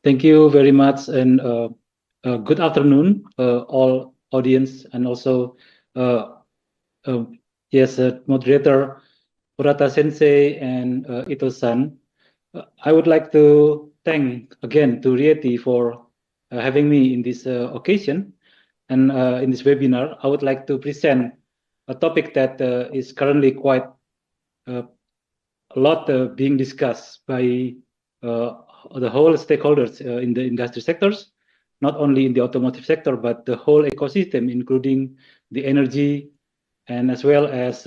Thank you very much, and good afternoon, all audience, and also, yes, moderator URATA Sensei and Ito-san. I would like to thank again to RIETI for having me in this occasion, and in this webinar. I would like to present a topic that is currently quite a lot being discussed by the whole stakeholders in the industry sectors, not only in the automotive sector, but the whole ecosystem, including the energy and as well as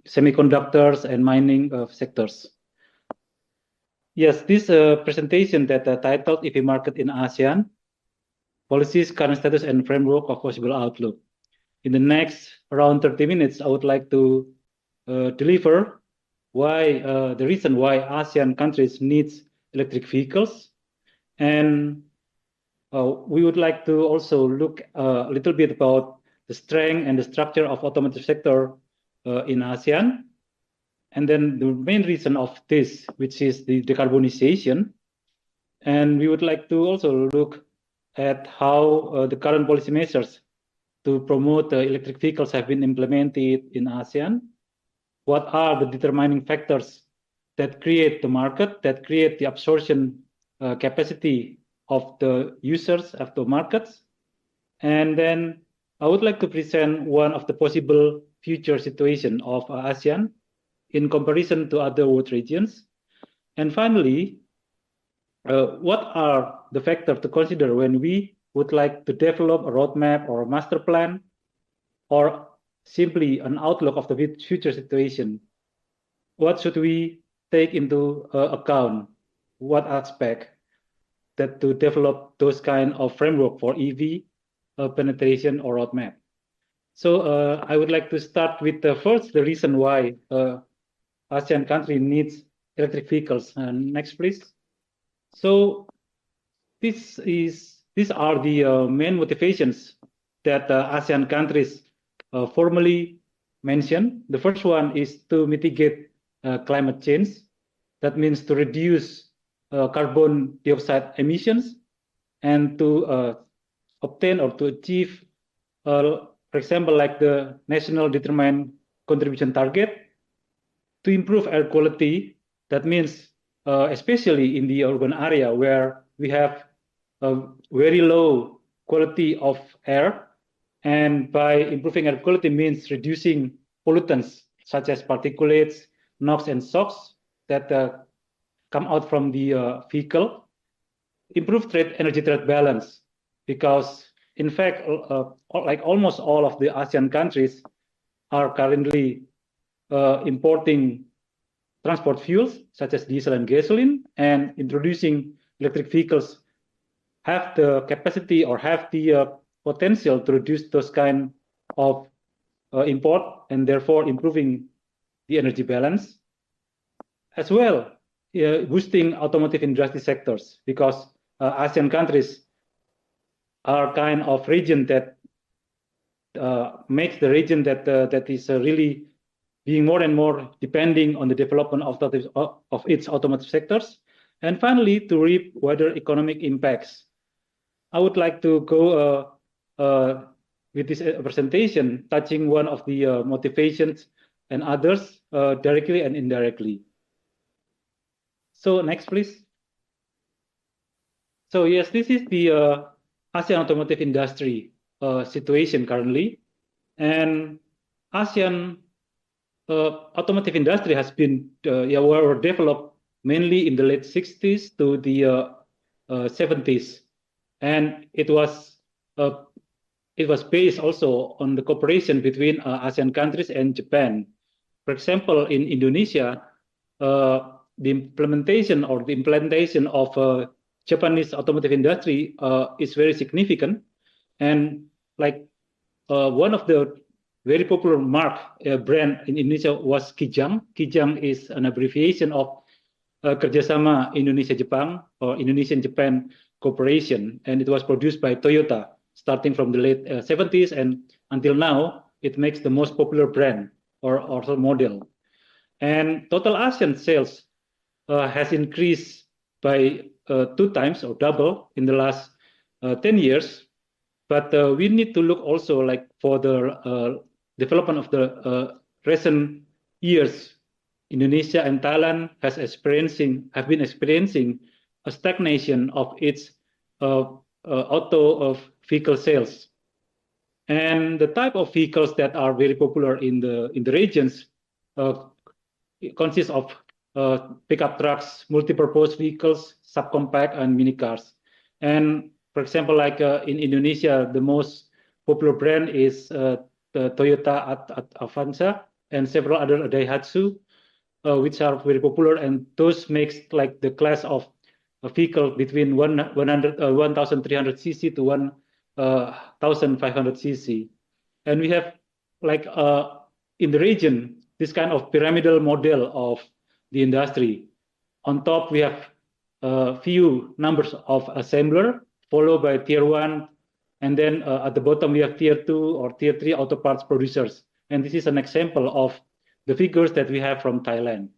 semiconductors and mining sectors. Yes, this presentation that titled EV Market in ASEAN, Policies, Current Status and Framework of Possible Outlook. In the next around 30 minutes, I would like to deliver why the reason why ASEAN countries needs electric vehicles, and we would like to also look a little bit about the strength and the structure of automotive sector in ASEAN, and then the main reason of this, which is the decarbonization, and we would like to also look at how the current policy measures to promote electric vehicles have been implemented in ASEAN. What are the determining factors that create the market, that create the absorption capacity of the users of the markets? And then I would like to present one of the possible future situation of ASEAN in comparison to other world regions. And finally, what are the factors to consider when we would like to develop a roadmap or a master plan, or simply an outlook of the future situation? What should we take into account? What aspect that to develop those kind of framework for EV penetration or roadmap? So I would like to start with first the reason why ASEAN country needs electric vehicles. Next, please. So these are the main motivations that ASEAN countries formally mentioned. The first one is to mitigate climate change. That means to reduce carbon dioxide emissions and to obtain or to achieve, for example, like the national determined contribution target, to improve air quality. That means especially in the urban area where we have a very low quality of air, and by improving air quality means reducing pollutants such as particulates, NOx and SOx that come out from the vehicle. Improve energy trade balance, because in fact, like almost all of the ASEAN countries are currently importing transport fuels such as diesel and gasoline, and introducing electric vehicles have the capacity or have the potential to reduce those kind of import, and therefore improving the energy balance. As well, boosting automotive industry sectors, because ASEAN countries are kind of region that makes the region that is really being more and more depending on the development of its automotive sectors. And finally, to reap wider economic impacts. I would like to go with this presentation touching one of the motivations and others directly and indirectly. So next, please. So yes, this is the ASEAN automotive industry situation currently, and ASEAN automotive industry has been were developed mainly in the late 60s to the 70s, and it was based also on the cooperation between ASEAN countries and Japan. For example, in Indonesia, the implementation of Japanese automotive industry is very significant, and like one of the very popular brand in Indonesia was Kijang. Kijang is an abbreviation of Kerjasama Indonesia-Jepang, or Indonesian-Japan Cooperation, and it was produced by Toyota starting from the late 70s, and until now it makes the most popular brand or also model. And total ASEAN sales has increased by 2 times or double in the last 10 years. But we need to look also like for the development of the recent years. Indonesia and Thailand have been experiencing a stagnation of its auto vehicle sales. And the type of vehicles that are very popular in the regions consists of pickup trucks, multi-purpose vehicles, subcompact, and mini cars. And for example, like in Indonesia, the most popular brand is the Toyota Avanza and several other Daihatsu, which are very popular, and those makes like the class of a vehicle between 1,300 cc to 1,500 cc. And we have like in the region this kind of pyramidal model of the industry. On top we have few numbers of assembler, followed by tier 1, and then at the bottom we have tier 2 or tier 3 auto parts producers. And this is an example of the figures that we have from Thailand.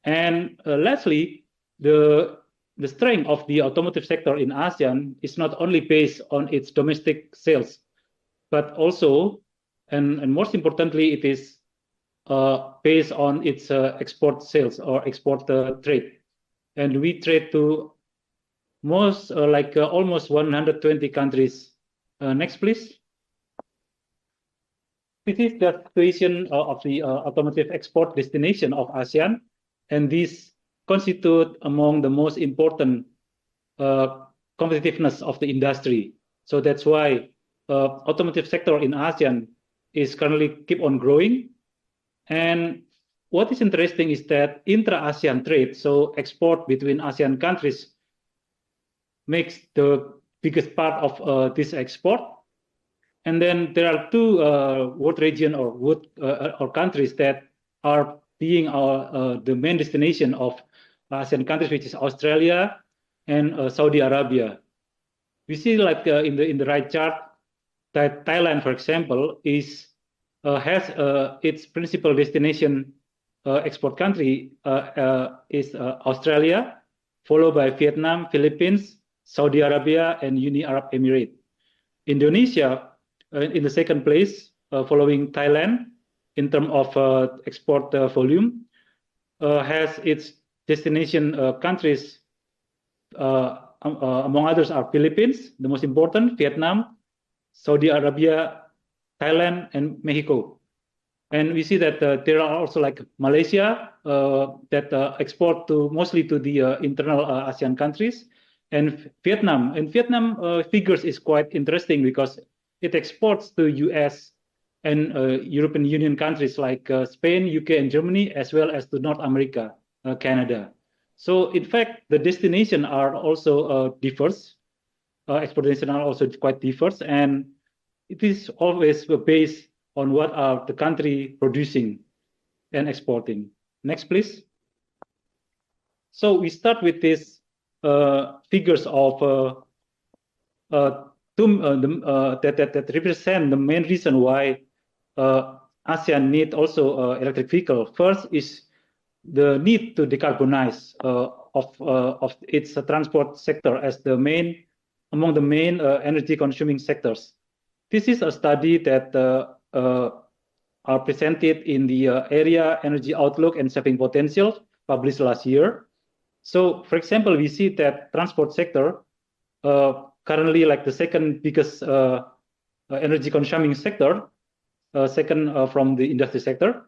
And lastly, the strength of the automotive sector in ASEAN is not only based on its domestic sales, but also, and most importantly, it is based on its export sales or export trade. And we trade to almost 120 countries. Next, please. This is the situation of the automotive export destination of ASEAN, and these constitute among the most important competitiveness of the industry. So that's why automotive sector in ASEAN is currently keep on growing. And what is interesting is that intra-ASEAN trade, so export between ASEAN countries, makes the biggest part of this export. And then there are two world region or countries that are being the main destination of ASEAN countries, which is Australia and Saudi Arabia. We see like in the right chart that Thailand, for example, has its principal destination export country is Australia, followed by Vietnam, Philippines, Saudi Arabia, and Uni Arab Emirates. Indonesia in the second place, following Thailand in terms of export volume, has its destination countries, among others are Philippines, the most important, Vietnam, Saudi Arabia, Thailand, and Mexico. And we see that there are also like Malaysia that export mostly to the internal ASEAN countries, and Vietnam. And Vietnam figures is quite interesting because it exports to US and European Union countries like Spain, UK, and Germany, as well as to North America, Canada. So in fact, the destinations are also diverse. Export destinations are also quite diverse, and it is always based on what are the country producing and exporting. Next, please. So we start with these figures of that represent the main reason why ASEAN need also electric vehicle. First is the need to decarbonize of its transport sector as among the main energy consuming sectors. This is a study that are presented in the ERIA Energy Outlook and Saving Potential published last year. So, for example, we see that transport sector currently like the second biggest energy consuming sector, second from the industry sector.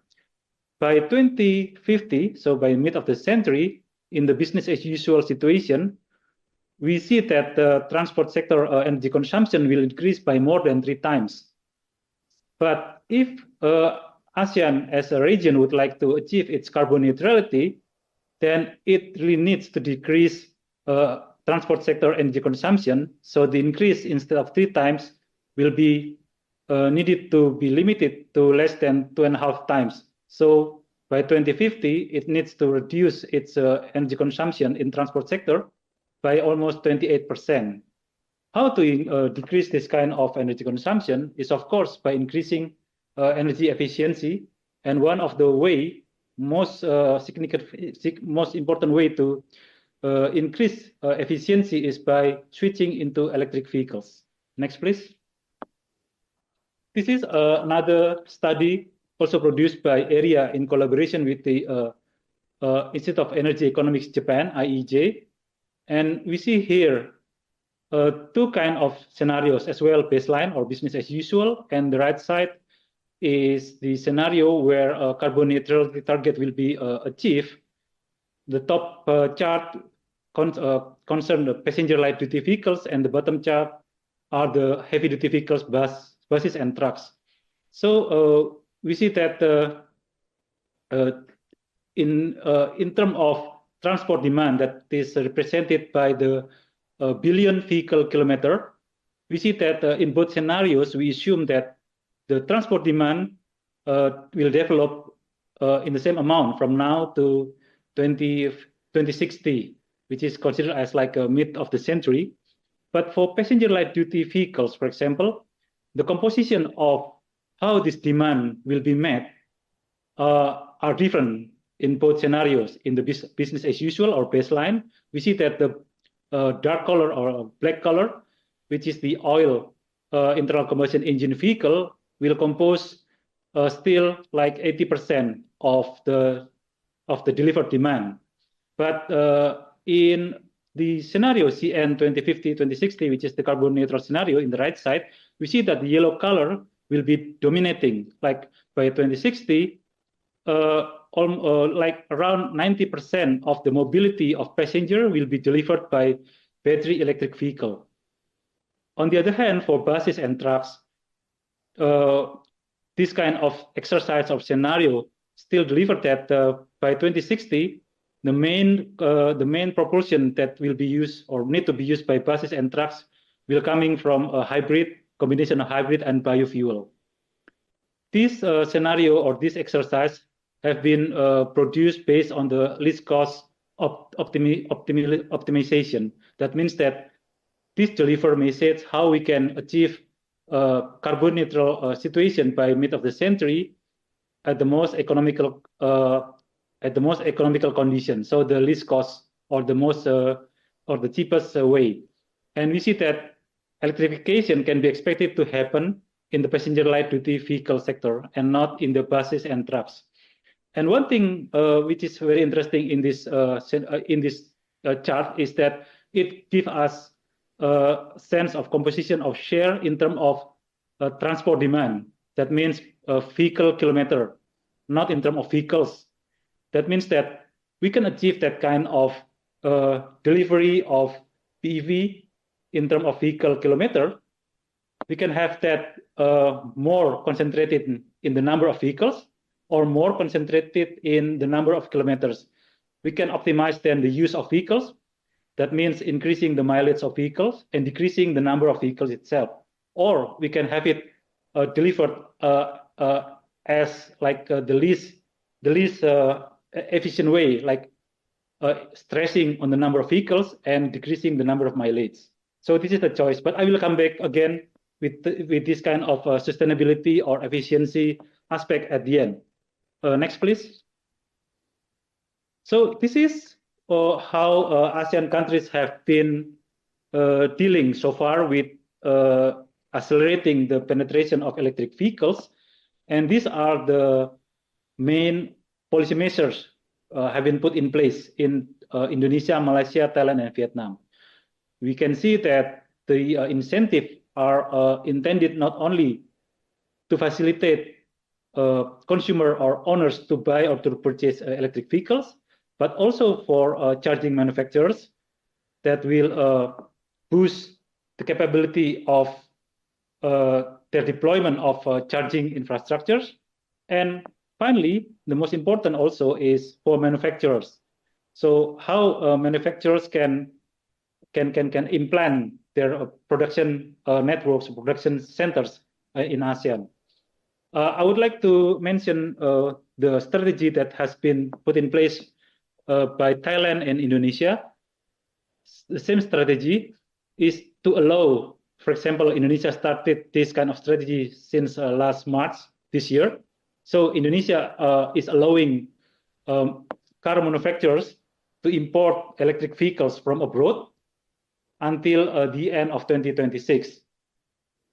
By 2050, so by mid of the century, in the business as usual situation, we see that the transport sector energy consumption will increase by more than 3 times. But if ASEAN as a region would like to achieve its carbon neutrality, then it really needs to decrease transport sector energy consumption. So the increase instead of 3 times will be needed to be limited to less than 2.5 times. So by 2050, it needs to reduce its energy consumption in transport sector by almost 28%. How to decrease this kind of energy consumption is, of course, by increasing energy efficiency. And one of the most important way to increase efficiency is by switching into electric vehicles. Next, please. This is another study also produced by ERIA in collaboration with the Institute of Energy Economics Japan, IEJ. And we see here two kinds of scenarios as well, baseline or business as usual. And the right side is the scenario where carbon neutrality target will be achieved. The top chart concern the passenger light duty vehicles, and the bottom chart are the heavy duty vehicles, buses and trucks. So we see that in terms of transport demand that is represented by the billion vehicle kilometer, we see that in both scenarios, we assume that the transport demand will develop in the same amount from now to 2060, which is considered as like a mid of the century. But for passenger light duty vehicles, for example, the composition of how this demand will be met are different in both scenarios. In the business as usual or baseline, we see that the dark color or black color, which is the oil internal combustion engine vehicle, will compose still like 80% of the delivered demand. But in the scenario CN 2050-2060, which is the carbon neutral scenario in the right side, we see that the yellow color will be dominating. Like by 2060, like around 90% of the mobility of passenger will be delivered by battery electric vehicle. On the other hand, for buses and trucks, this kind of exercise of scenario still delivered that by 2060, the main propulsion that will be used or need to be used by buses and trucks will coming from a hybrid combination of hybrid and biofuel. This scenario or this exercise have been produced based on the least cost optimization. That means that this deliver message how we can achieve carbon neutral situation by mid of the century at the most economical condition. So the least cost or the most or the cheapest way. And we see that electrification can be expected to happen in the passenger light duty vehicle sector and not in the buses and trucks. And one thing which is very interesting in this chart is that it gives us a sense of composition of share in terms of transport demand. That means vehicle kilometer, not in terms of vehicles. That means that we can achieve that kind of delivery of PEV in terms of vehicle kilometer. We can have that more concentrated in the number of vehicles or more concentrated in the number of kilometers. We can optimize then the use of vehicles. That means increasing the mileage of vehicles and decreasing the number of vehicles itself. Or we can have it delivered as like the least efficient way, like stressing on the number of vehicles and decreasing the number of mileage. So this is the choice. But I will come back again with this kind of sustainability or efficiency aspect at the end. Next, please. So this is how ASEAN countries have been dealing so far with accelerating the penetration of electric vehicles. And these are the main policy measures have been put in place in Indonesia, Malaysia, Thailand, and Vietnam. We can see that the incentives are intended not only to facilitate consumer or owners to buy or to purchase electric vehicles, but also for charging manufacturers that will boost the capability of their deployment of charging infrastructures. And finally, the most important also is for manufacturers. So how manufacturers can implant their production networks, production centers in ASEAN. I would like to mention the strategy that has been put in place by Thailand and Indonesia. The same strategy is to allow, for example, Indonesia started this kind of strategy since last March this year. So Indonesia is allowing car manufacturers to import electric vehicles from abroad until the end of 2026.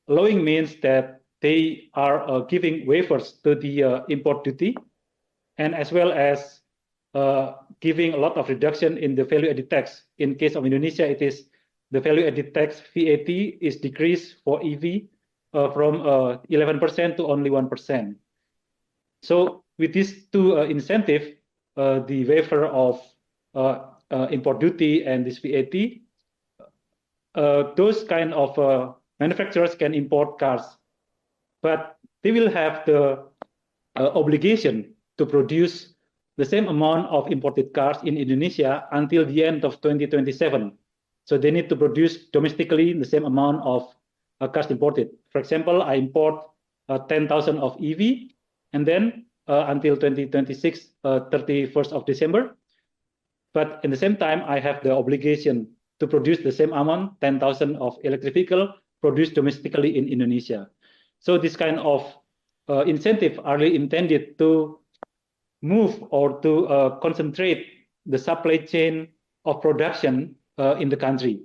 Allowing means that they are giving waivers to the import duty, and as well as giving a lot of reduction in the value added tax. In case of Indonesia, it is the value added tax VAT is decreased for EV from 11% to only 1%. So with these two incentives, the waiver of import duty and this VAT, those kind of manufacturers can import cars, but they will have the obligation to produce the same amount of imported cars in Indonesia until the end of 2027. So they need to produce domestically the same amount of cars imported. For example, I import 10,000 of EV, and then until 2026, 31st of December. But in the same time, I have the obligation to produce the same amount, 10,000 of electric vehicle produced domestically in Indonesia. So this kind of incentive are really intended to move or to concentrate the supply chain of production in the country.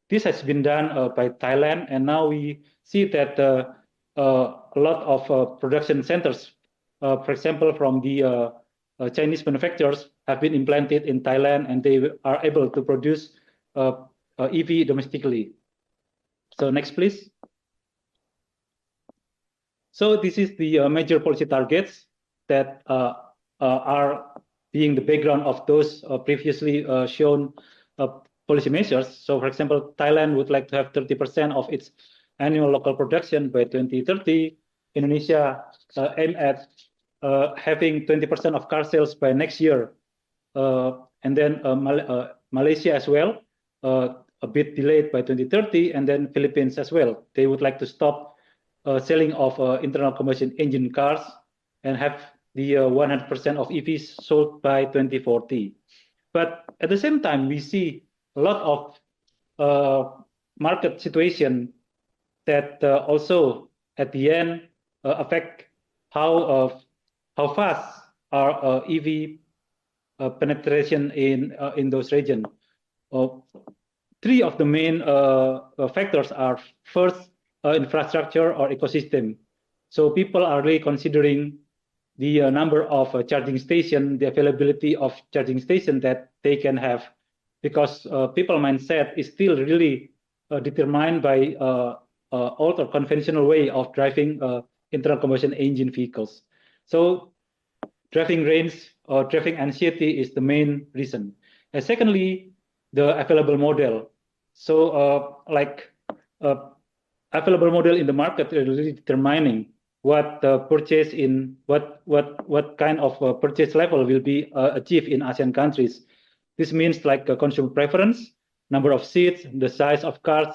This has been done by Thailand, and now we see that a lot of production centers, for example, from the Chinese manufacturers have been implanted in Thailand, and they are able to produce EV domestically. So next, please. So this is the major policy targets that are being the background of those previously shown policy measures. So for example, Thailand would like to have 30% of its annual local production by 2030. Indonesia aim at having 20% of car sales by next year. And then Malaysia as well, a bit delayed by 2030, and then Philippines as well. They would like to stop selling of internal combustion engine cars and have the 100% of EVs sold by 2040. But at the same time, we see a lot of market situation that also at the end affect how fast our EV penetration in those regions. Three of the main factors are: first, infrastructure or ecosystem. So people are really considering the number of charging stations, the availability of charging stations that they can have, because people mindset is still really determined by old or conventional way of driving internal combustion engine vehicles. So driving range or driving anxiety is the main reason. And secondly, the available model. So available model in the market is really determining what purchase in what kind of purchase level will be achieved in ASEAN countries. This means like consumer preference, number of seats, the size of cars,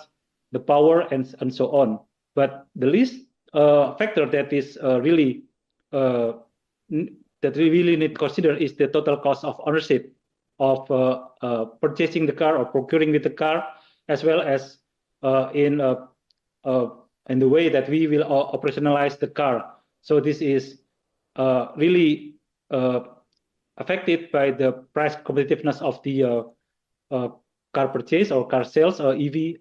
the power, and so on. But the least factor that is really that we really need to consider is the total cost of ownership of purchasing the car or procuring with the car, as well as in the way that we will operationalize the car. So this is really affected by the price competitiveness of the car purchase or car sales or EV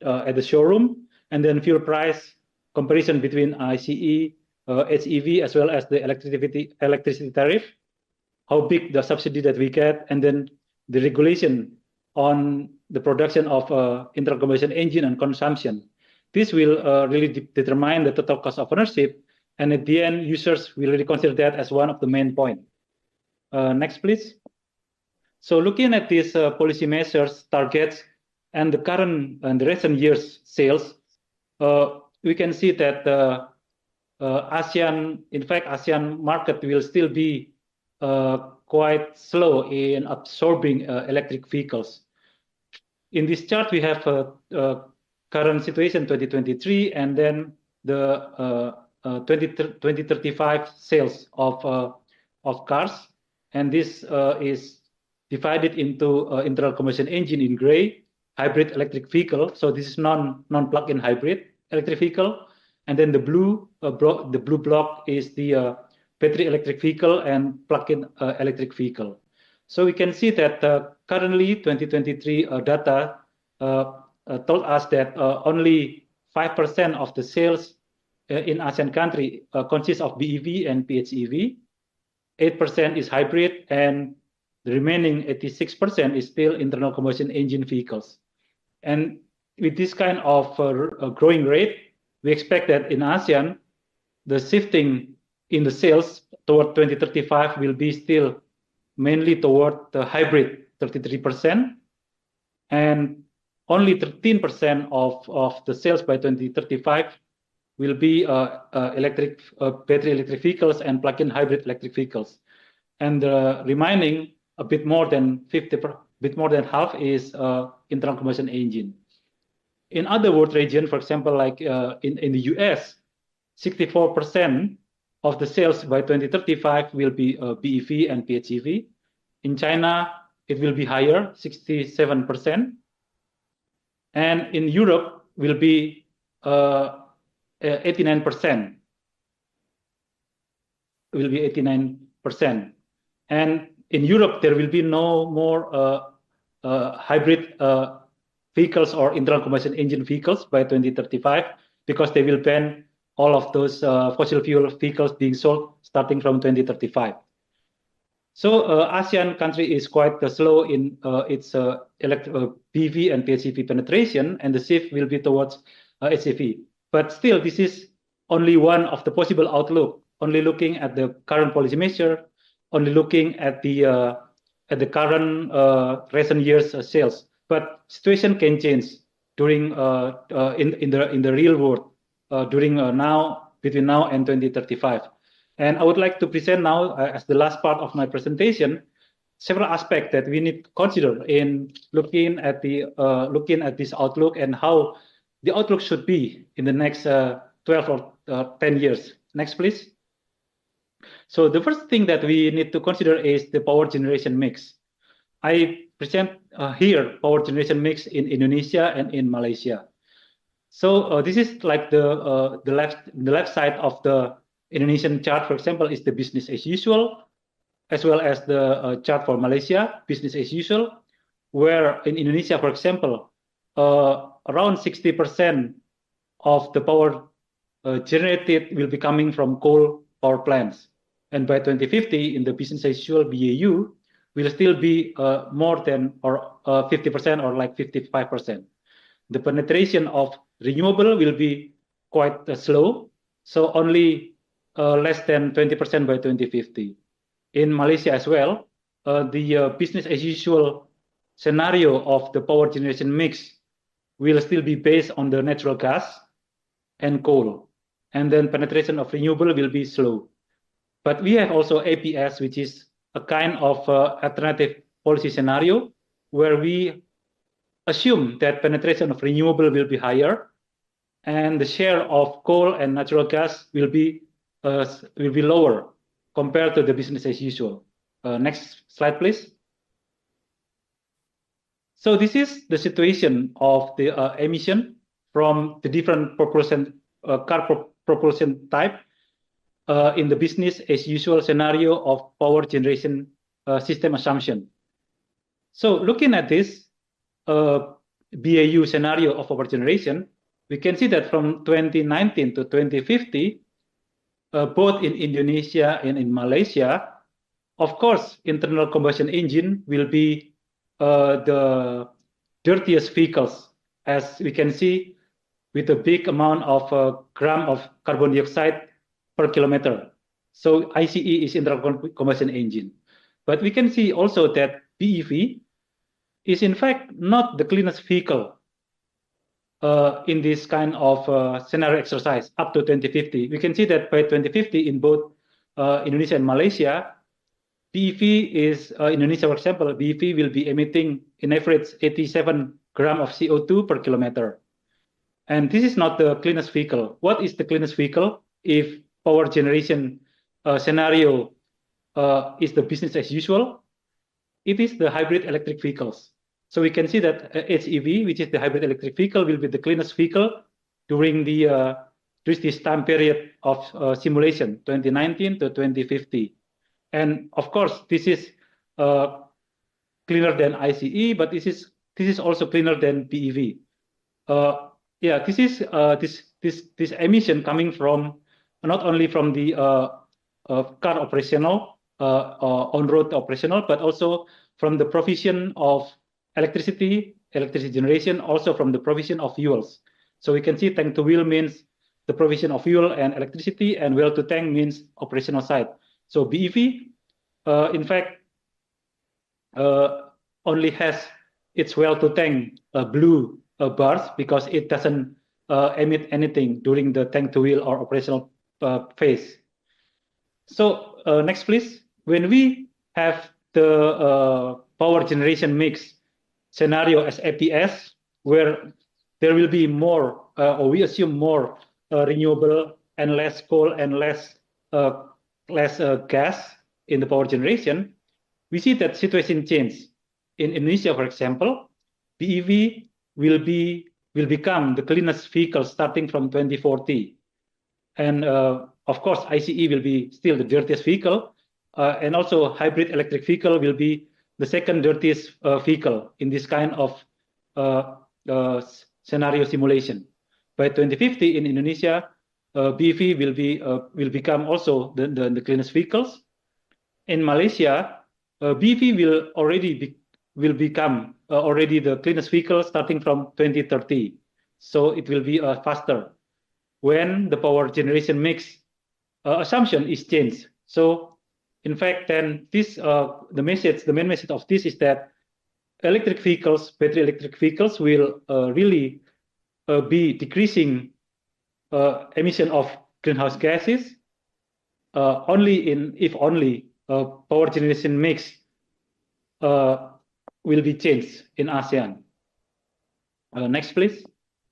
at the showroom, and then fuel price comparison between ICE, HEV, as well as the electricity tariff, how big the subsidy that we get, and then the regulation on the production of internal combustion engine and consumption. This will really determine the total cost of ownership, and at the end, users will really consider that as one of the main points. Next, please. So looking at these policy measures, targets, and the current and the recent years' sales, we can see that ASEAN market will still be quite slow in absorbing electric vehicles. In this chart, we have current situation 2023, and then the 2035 sales of cars, and this is divided into internal combustion engine in gray, hybrid electric vehicle. So this is non-plug-in hybrid electric vehicle, and then the blue block is the battery electric vehicle and plug-in electric vehicle. So we can see that currently 2023 data told us that only 5% of the sales in ASEAN country consists of BEV and PHEV, 8% is hybrid, and the remaining 86% is still internal combustion engine vehicles. And with this kind of growing rate, we expect that in ASEAN, the shifting in the sales toward 2035 will be still mainly toward the hybrid, 33%, and only 13% of the sales by 2035 will be battery electric vehicles and plug-in hybrid electric vehicles, and the remaining a bit more than half is internal combustion engine. In other world region, for example, like in the US, 64% of the sales by 2035 will be BEV and PHEV. In China, it will be higher, 67%. And in Europe, will be 89%. Will be 89%. And in Europe, there will be no more hybrid vehicles or internal combustion engine vehicles by 2035 because they will ban all of those fossil fuel vehicles being sold starting from 2035. So ASEAN country is quite slow in its BEV and PHEV penetration, and the shift will be towards HEV. But still, this is only one of the possible outlook. Only looking at the current policy measure, only looking at the current recent years sales. But situation can change during in the real world between now and 2035. And I would like to present now, as the last part of my presentation, several aspects that we need to consider in looking at this outlook and how the outlook should be in the next 12 or 10 years. Next, please. So the first thing that we need to consider is the power generation mix. I present here power generation mix in Indonesia and in Malaysia. So this is like the left side of the Indonesian chart, for example, is the business as usual, as well as the chart for Malaysia, business as usual, where in Indonesia, for example, around 60% of the power generated will be coming from coal power plants. And by 2050, in the business as usual BAU, will still be more than or 50% or like 55%. The penetration of renewable will be quite slow, so only less than 20% by 2050. In Malaysia as well, the business as usual scenario of the power generation mix will still be based on the natural gas and coal, and then penetration of renewable will be slow. But we have also APS, which is a kind of alternative policy scenario where we assume that penetration of renewable will be higher, and the share of coal and natural gas will be lower compared to the business as usual. Next slide, please. So this is the situation of the emission from the different car propulsion type in the business as usual scenario of power generation system assumption. So looking at this BAU scenario of power generation, we can see that from 2019 to 2050, both in Indonesia and in Malaysia, of course, internal combustion engine will be the dirtiest vehicles, as we can see, with a big amount of gram of carbon dioxide per kilometer. So ICE is internal combustion engine. But we can see also that BEV is in fact not the cleanest vehicle in this kind of scenario exercise up to 2050. We can see that by 2050 in both Indonesia and Malaysia, BEV is, Indonesia, for example, BEV will be emitting in average 87 grams of CO2 per kilometer. And this is not the cleanest vehicle. What is the cleanest vehicle if power generation scenario is the business as usual? It is the hybrid electric vehicles. So we can see that HEV, which is the hybrid electric vehicle, will be the cleanest vehicle during this time period of simulation, 2019 to 2050. And of course, this is cleaner than ICE, but this is also cleaner than BEV. Yeah, this is this emission coming from not only from the car operational, on-road operational, but also from the provision of electricity generation, also from the provision of fuels. So we can see tank to wheel means the provision of fuel and electricity, and wheel to tank means operational side. So BEV, in fact, only has its well to tank blue bars because it doesn't emit anything during the tank to wheel or operational phase. So next, please. When we have the power generation mix scenario as APS, where there will be more, or we assume more renewable and less coal and less gas in the power generation, we see that situation change. In Indonesia, for example, BEV will become the cleanest vehicle starting from 2040, and of course, ICE will be still the dirtiest vehicle, and also hybrid electric vehicle will be the second dirtiest vehicle in this kind of scenario simulation. By 2050 in Indonesia, BEV will become also the cleanest vehicles. In Malaysia, BEV will become already the cleanest vehicle starting from 2030. So it will be faster when the power generation mix assumption is changed. So in fact, then this the main message of this is that electric vehicles, battery electric vehicles, will really be decreasing emission of greenhouse gases only if power generation mix will be changed in ASEAN. Next, please.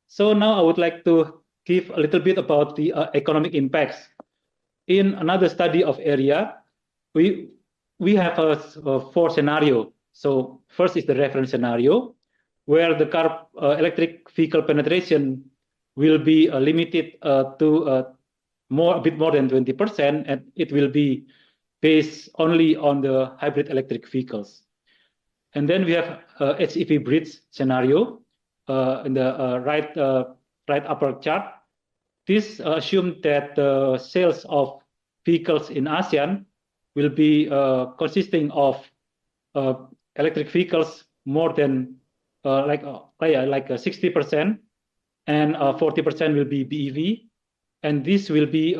So now I would like to give a little bit about the economic impacts. In another study of ERIA, we have a 4 scenario. So first is the reference scenario, where the car electric vehicle penetration will be limited to a bit more than 20%, and it will be based only on the hybrid electric vehicles. And then we have HEV bridge scenario in the right upper chart. This assumes that the sales of vehicles in ASEAN will be consisting of electric vehicles more than like 60%, and 40% will be BEV, and this will be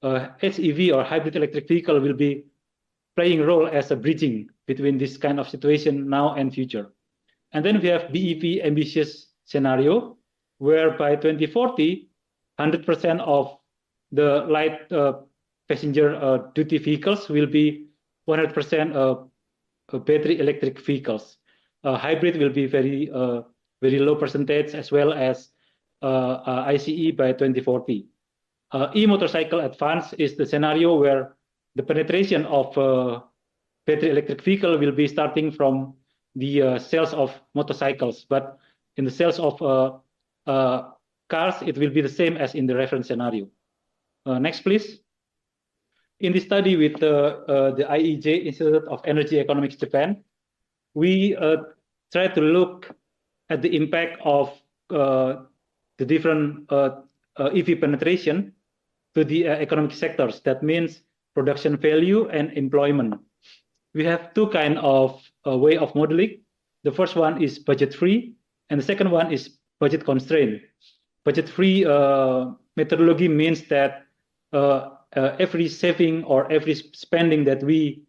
HEV or hybrid electric vehicle will be playing a role as a bridging between this kind of situation now and future. And then we have BEV ambitious scenario, where by 2040, 100% of the light passenger duty vehicles will be 100% battery electric vehicles. Hybrid will be very low percentage, as well as ICE by 2040. E-motorcycle advance is the scenario where the penetration of battery electric vehicle will be starting from the sales of motorcycles, but in the sales of cars, it will be the same as in the reference scenario. Next, please. In this study with the IEJ, Institute of Energy Economics Japan, we try to look at the impact of the different EV penetration to the economic sectors. That means production value and employment. We have two kinds of way of modeling. The first one is budget-free, and the second one is budget-constrained. Budget-free methodology means that every saving or every spending that we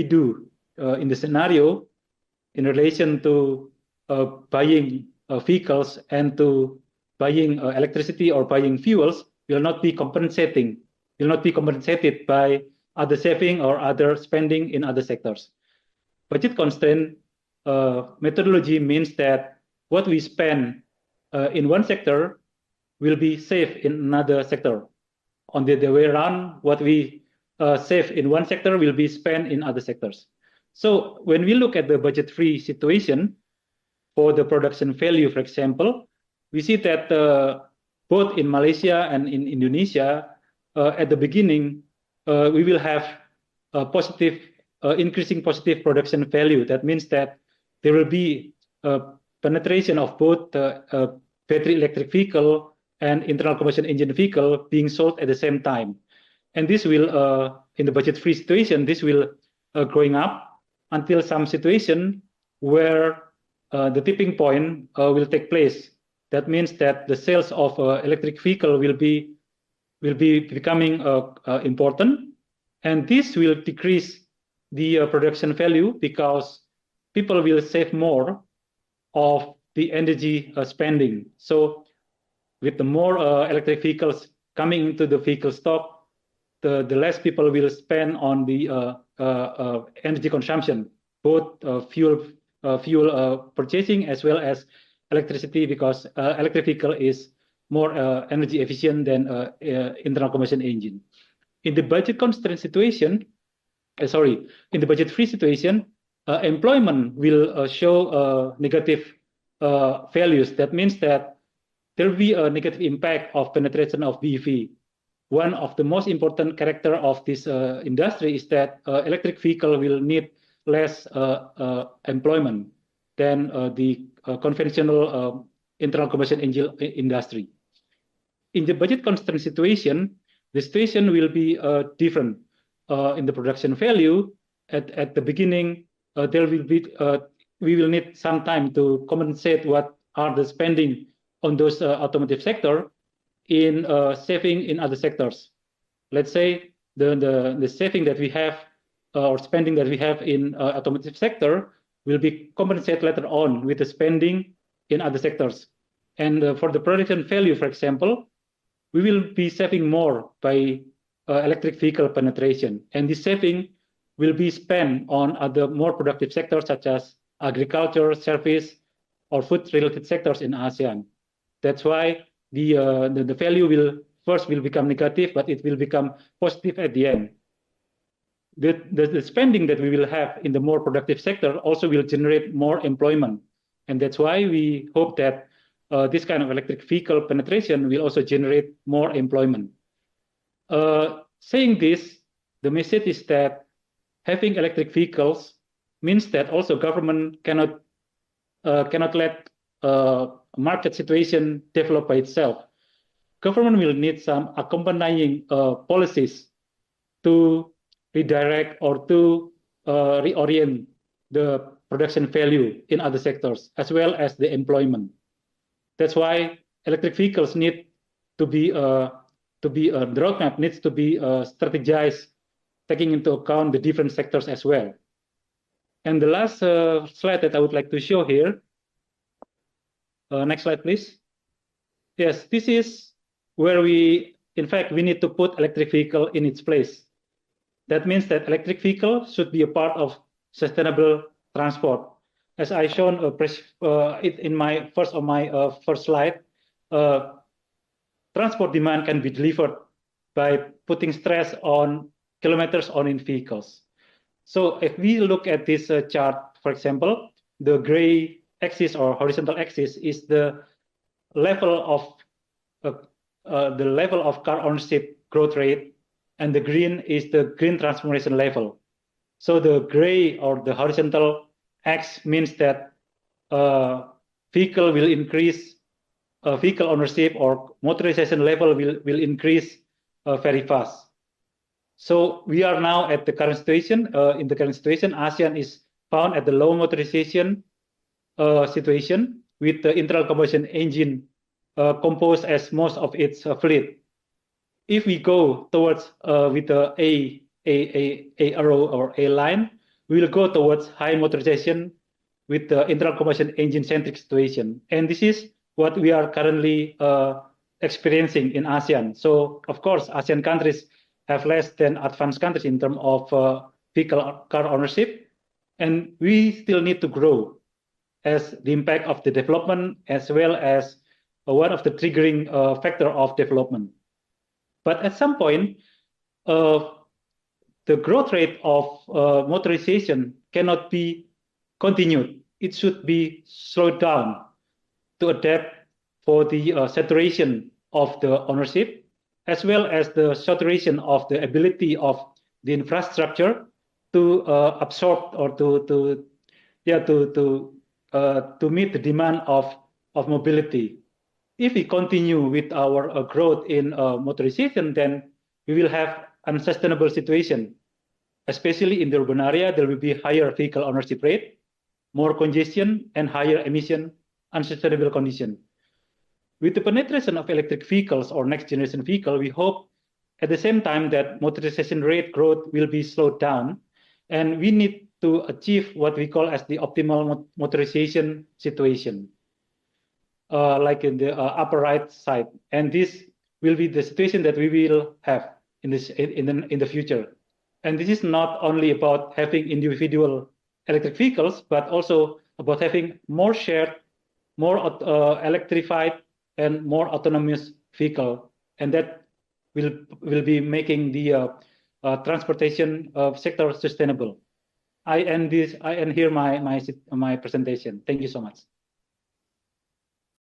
do in the scenario in relation to buying vehicles and to buying electricity or buying fuels will not be compensated by other saving or other spending in other sectors. Budget constraint methodology means that what we spend in one sector will be saved in another sector. On the way around, what we save in one sector will be spent in other sectors. So when we look at the budget-free situation for the production value, for example, we see that both in Malaysia and in Indonesia, at the beginning, we will have a positive increasing positive production value. That means that there will be penetration of both battery electric vehicle and internal combustion engine vehicle being sold at the same time. And this will, in the budget-free situation, this will growing up until some situation where the tipping point will take place. That means that the sales of electric vehicle will be becoming important, and this will decrease the production value because people will save more of the energy spending. So with the more electric vehicles coming into the vehicle stock, the less people will spend on the energy consumption, both fuel purchasing as well as electricity, because electric vehicle is more energy efficient than internal combustion engine. In the budget constraint situation, in the budget-free situation, employment will show negative values. That means that there will be a negative impact of penetration of BEV. One of the most important character of this industry is that electric vehicle will need less employment than the conventional internal combustion engine industry. In the budget constraint situation, the situation will be different. In the production value, at the beginning, there will be we will need some time to compensate what are the spending on those automotive sector in saving in other sectors. Let's say the saving that we have or spending that we have in automotive sector will be compensated later on with the spending in other sectors. And for the production value, for example, we will be saving more by electric vehicle penetration, and this saving will be spent on other more productive sectors such as agriculture, service, or food-related sectors in ASEAN. That's why the value will become negative, but it will become positive at the end. The spending that we will have in the more productive sector also will generate more employment, and that's why we hope that this kind of electric vehicle penetration will also generate more employment. Saying this, the message is that having electric vehicles means that also government cannot let market situation develop by itself. Government will need some accompanying policies to redirect or to reorient the production value in other sectors as well as the employment. That's why electric vehicles need to be the roadmap needs to be strategized, taking into account the different sectors as well. And the last slide that I would like to show here, next slide, please. Yes, this is where in fact, we need to put electric vehicle in its place. That means that electric vehicle should be a part of sustainable transport. As I shown in my first slide, transport demand can be delivered by putting stress on kilometers on in vehicles. So if we look at this chart, for example, the gray axis or horizontal axis is the level of car ownership growth rate, and the green is the green transformation level. So the gray or the horizontal X means that vehicle will increase, vehicle ownership or motorization level will increase very fast. So we are now at the current situation. In the current situation, ASEAN is found at the low motorization situation, with the internal combustion engine composed as most of its fleet. If we go towards with the A arrow or A line, we will go towards high motorization with the internal combustion engine centric situation. And this is what we are currently experiencing in ASEAN. So of course, ASEAN countries have less than advanced countries in terms of vehicle car ownership, and we still need to grow as the impact of the development as well as one of the triggering factor of development. But at some point, the growth rate of motorization cannot be continued. It should be slowed down to adapt for the saturation of the ownership, as well as the saturation of the ability of the infrastructure to absorb or to meet the demand of mobility. If we continue with our growth in motorization, then we will have unsustainable situation, especially in the urban area. There will be higher vehicle ownership rate, more congestion, and higher emission, unsustainable condition. With the penetration of electric vehicles or next generation vehicle, we hope at the same time that motorization rate growth will be slowed down, and we need to achieve what we call as the optimal motorization situation, like in the upper right side. And this will be the situation that we will have in the future. And this is not only about having individual electric vehicles, but also about having more shared, more electrified, and more autonomous vehicle, and that will be making the transportation sector sustainable. I end here my presentation. Thank you so much.